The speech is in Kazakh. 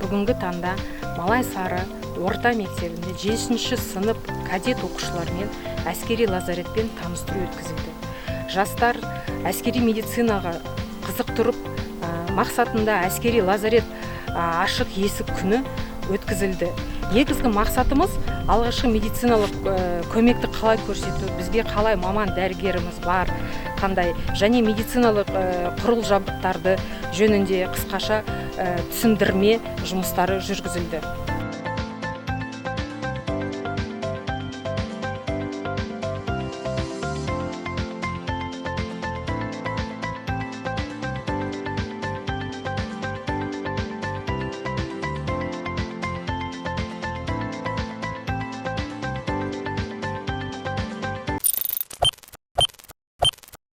бүгінгі таңда Малайсары орта мектебінде 5-ші сынып кадет оқушылармен әскери лазаретпен таныстыру өткізілді. Жастар әскери медицинаға қызық тұрып, мақсатында әскери лазарет ашық есік күні өткізілді. Негізгі мақсатымыз алғашқы медициналық көмекті қалай көрсету, бізге қалай маман дәрігеріміз бар, қандай, және медициналық құрыл жабдықтарды жөнінде қысқаша түсіндірме жұмыстары жүргізілді.